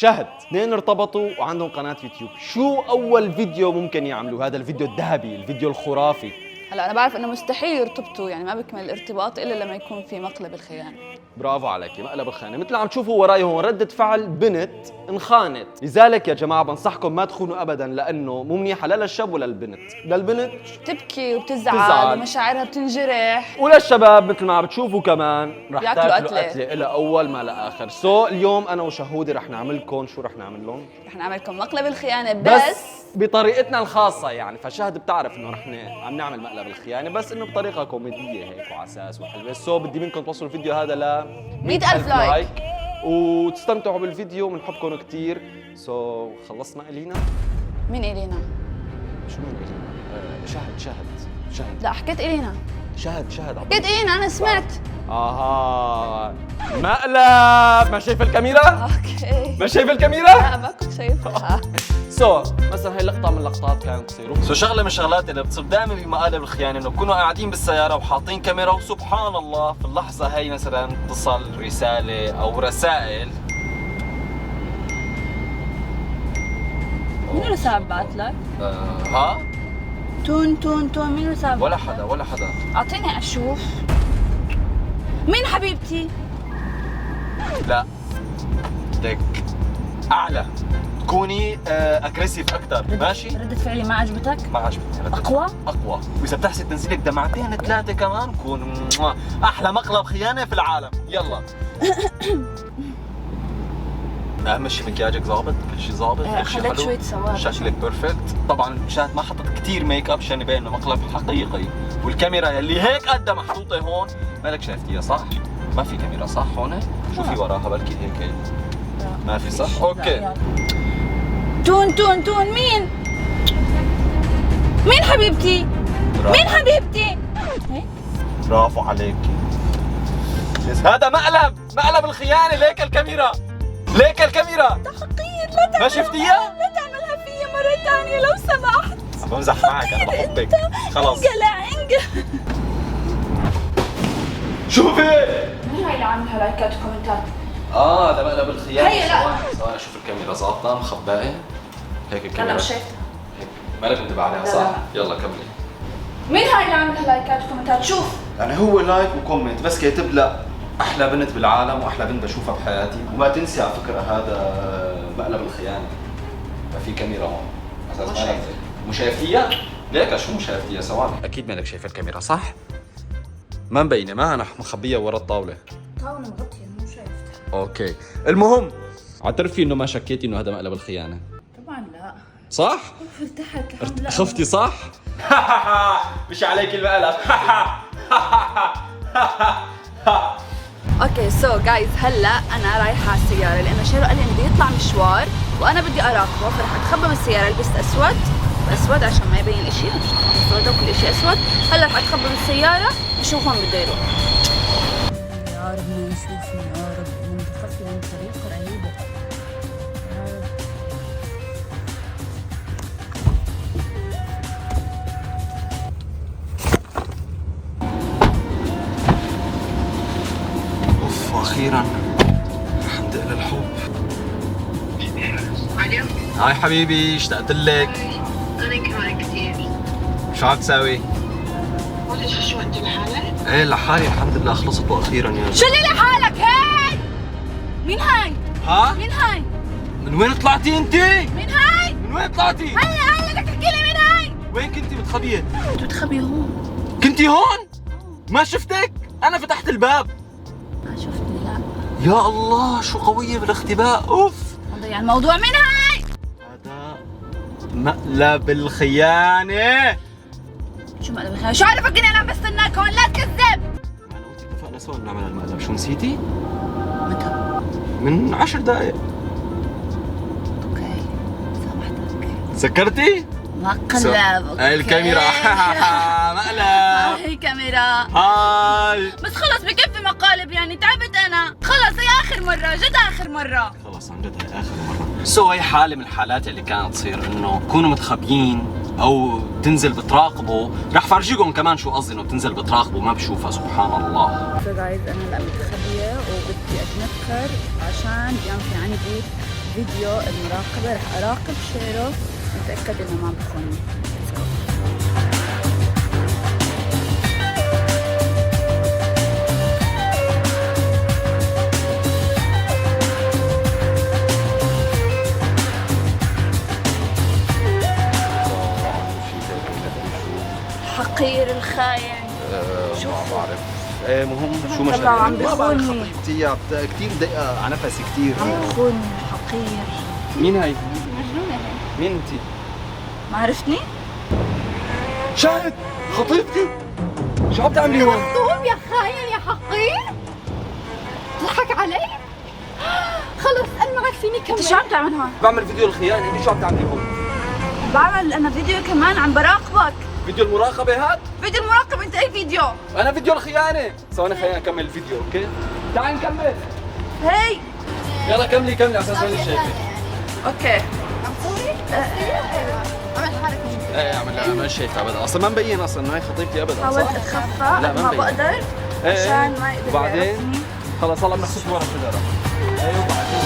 شهد، اثنين ارتبطوا وعندهم قناة يوتيوب. شو أول فيديو ممكن يعملوا؟ هذا الفيديو الذهبي، الفيديو الخرافي. هلا انا بعرف انه مستحيل يرتبطوا، يعني ما بيكمل الارتباط الا لما يكون في مقلب الخيانه. برافو عليكي، مقلب الخيانة. مثل عم تشوفوا وراي هون ردة فعل بنت انخانت. لذلك يا جماعة بنصحكم ما تخونوا أبدا، لأنه مو منيحة لا للشاب ولا للبنت. للبنت بتبكي وبتزعل ومشاعرها بتنجرح، وللشباب مثل ما عم بتشوفوا كمان رح ياكلوا تاكلوا قتلة. قتلة إلى أول ما لآخر. اليوم أنا وشهودي رح نعملكم شو رح نعمل لهم؟ رح نعملكم مقلب الخيانه بس بطريقتنا الخاصة يعني. فشهد بتعرف انه رح عم نعمل مقلب الخيانة، بس انه بطريقة كوميدية هيك وعساس وحلوة. بدي منكم توصلوا الفيديو هذا ل 100,000 لايك وتستمتعوا بالفيديو، بنحبكم كثير. خلصنا إلينا؟ مين إلينا؟ شو مين إلينا؟ شهد لا حكيت إلينا. شهد حكيت إلينا، أنا سمعت. مقلب. ما شايف الكاميرا؟ اوكي. ما شايف الكاميرا؟ لا ما كنت شايفها. مثلا هي لقطة من اللقطات كانت تصير. شغلة من الشغلات اللي بتصير دائما بمقالب الخيانة انه بكونوا قاعدين بالسيارة وحاطين كاميرا، وسبحان الله في اللحظة هي مثلا اتصل رسالة او رسائل. مين رسالة بعت لك؟ ها؟ تون مين رسالة؟ ولا حدا. اعطيني اشوف. مين حبيبتي؟ لا بدك اعلى، تكوني اجريسيف اكثر. ماشي؟ ردة فعلي ما عجبتك؟ ما عجبتني اقوى؟ واذا بتحسي تنزلك دمعتين 3 كمان كون احلى مقلب خيانة في العالم. يلا. اهم شيء مكياجك ظابط، كل شيء ظابط، كل شيء خليك حلو، شوي سواد. شكلك بيرفكت. طبعا شاهد ما حطت كثير ميك اب عشان يبين انه مقلب حقيقي. والكاميرا اللي هيك قدها محطوطه هون مالك شايفتيها صح؟ ما في كاميرا صح هون؟ شوفي وراها بلكي هيك. ما في صح؟ اوكي. تون مين حبيبتي؟ مين حبيبتي؟ برافو عليكي. هذا مقلب الخيانة. ليك الكاميرا. تحقير، لا ما شفتيها؟ لا تعملها فيا مرة ثانية لو سمحت. عم بمزح معك، انا بحبك. خلص انقلع. شوفي. مين هاي اللي عاملها لايكات وكومنتات؟ هذا مقلب الخيانة. هي لا. ثواني اشوف الكاميرا ظابطة مخباية هيك الكاميرا. انا مش شايفتها. هيك مالك انتبه عليها لا، صح؟ لا. يلا كملي. مين هاي اللي عاملها لايكات وكومنتات؟ شوف. يعني هو لايك وكومنت بس كاتب لها احلى بنت بالعالم واحلى بنت بشوفها بحياتي. وما تنسي على فكره هذا مقلب الخيانه. ما في كاميرا هون اساس ما شايف. مو شايفتيها؟ ليك شو مو شايفتيها؟ ثواني. اكيد مالك شايفه الكاميرا صح؟ ما مبينه، ما انا مخبيها ورا الطاوله. طاولة مغطية مو شايفتها. اوكي، المهم اعترفي انه ما شكيتي انه هذا مقلب الخيانة. طبعا لا. صح؟ ارتحت الحمد لله. خفتي صح؟ مش عليك المقلب. اوكي جايز هلا انا رايحه على السياره لانه شيرو قال لي انه بده يطلع مشوار وانا بدي اراقبه، فرح اتخبى من السياره. لبست اسود عشان ما يبين شيء، اسود وكل شيء اسود. هلا رح اتخبى من السياره نشوف وين بده يروح. يا رب ما يشوفني يا رب. من دخلت من طريقة رهيبة. اوف اخيرا الحمد لله الحب. الو. هاي حبيبي اشتقت لك. انا كمان كثير. شو عم تساوي؟ وانت شو انت لحالك؟ ايه لحالي الحمد لله خلصت واخيرا يا شو اللي لحالك هاي؟ مين هاي؟ ها؟ مين هاي؟ من وين طلعتي انت؟ مين هاي؟ من وين طلعتي؟ هلا بدك تحكي لي مين هاي؟ وين كنتي متخبية؟ كنت متخبية هون. كنتي هون؟ ما شفتك؟ أنا فتحت الباب. ما شفتني لا. يا الله شو قوية بالاختباء، أوف. نضيع الموضوع. مين هاي؟ هذا مقلب الخيانة. شو مقلب الخيانة؟ شو عرفك اني انا بستناك هون؟ لا تكذب. أنا وأنت اتفقنا سوا نعمل المقلب، شو نسيتي؟ متى؟ من 10 دقايق. اوكي سامحتك. تذكرتي؟ مقلب. هاي الكاميرا. مقلب. هاي كاميرا. هاي. بس خلص بكفي مقالب يعني، تعبت انا. خلص هي اخر مرة، جد اخر مرة. خلص عن جد هاي آخر مرة. هي حالة من الحالات اللي كانت تصير إنه تكونوا متخبيين أو تنزل بتراقبوا. رح فرجيكم كمان شو قصدي إنه بتنزل بتراقبوا ما بشوفها سبحان الله. جايز انا هلا متخبيه وبدي اتنكر عشان اليوم في عندي فيديو المراقبة رح أراقب شيرو نتأكد إنه ما بخوني. حقير الخاين. شو ما بعرف. ايه مهم شو مشاكل؟ طبعا عم بخوني. كثير دقيقة على نفسي كثير. عم بخوني حقير. مين هاي؟ مجنونة هي. مين انت؟ ما عرفتني؟ شاهد خطيبتي. شو عم تعملي هون؟ طوب يا خاين يا حقير، تضحك علي؟ خلص انا ما عاد فيني انت كمل. شو عم تعمل هون؟ بعمل فيديو الخيانه، انت شو عم تعملي هون؟ بعمل انا فيديو كمان عم براقبك. فيديو المراقبه هاد؟ فيديو المراقبة. انت اي فيديو؟ انا فيديو الخيانه. ثواني خلينا نكمل الفيديو، اوكي؟ تعال نكمل. هي يلا كملي على اساس ما شايفه. اوكي. عم تصوري؟ عمل حالك مش ايه عمل ما شايفه ابدا، اصلا ما مبين اصلا انه هي خطيبتي ابدا. حاولت صح؟ اتخفى لا، قد ما ما مبين. بقدر عشان ما يقدر وبعدين يعرفني. خلص هلا بنحكي ورا الشجره. ايوه وبعدين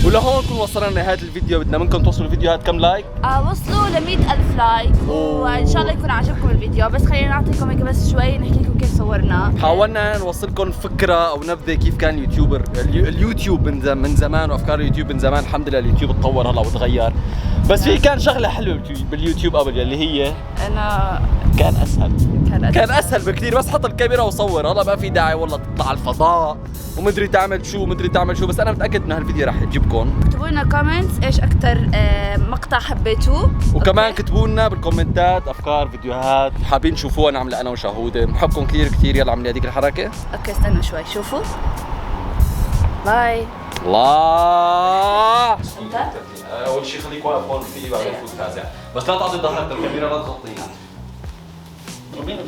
ولهون نكون وصلنا لنهايه الفيديو. بدنا منكم توصلوا الفيديو هاد كم لايك؟ وصلوا ل 100,000 لايك وان شاء الله يكون عجبكم الفيديو. بس خلينا نعطيكم هيك بس شوي نحكي لكم كيف صورنا. حاولنا نوصلكم فكره او نبذه كيف كان اليوتيوبر اليوتيوب من زمان، وافكار اليوتيوب من زمان. الحمد لله اليوتيوب تطور هلا وتغير، بس في كان شغله حلوه باليوتيوب قبل اللي هي انا كان اسهل بكثير. بس حط الكاميرا وصور. هلا بقى في داعي والله تطلع على الفضاء ومدري تعمل شو بس انا متاكد انه هالفيديو راح يعجبكم. اكتبوا لنا كومنتس ايش اكثر مقطع حبيتوه. وكمان أوكي. كتبوا لنا بالكومنتات افكار فيديوهات حابين تشوفوها نعملها انا وشهوده. بحبكم كثير كثير. يلا اعملي هذيك الحركه. اوكي استنى شوي شوفوا. باي. الله. انت؟ اول شيء خليك واقف هون في بعدين فوت تازع، بس لا تعطي ظهرك للكاميرا، لا تغطيها. ضربيني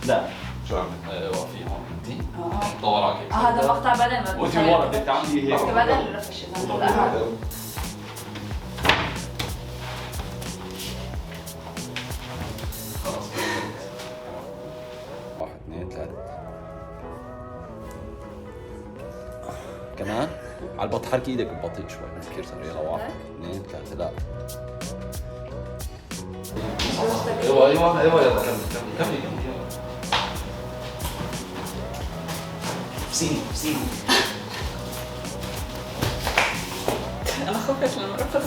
لا شو عملت؟ وقفي هون انت. طور عليك. هذا مقطع بدل ما وانت ورا بدك تعملي هيك. بدل الرفش. خلاص. 1 2 3 كمان على البط. حركي ايدك ببطيء شوي كثير سريع. يلا 1 2 3 لا. ايوه يلا كملي يلا. سيني انا خفت لما رفضت.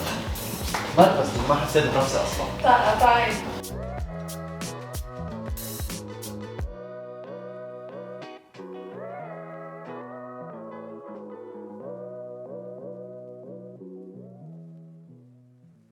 ما حسيت بنفسي اصلا. تعال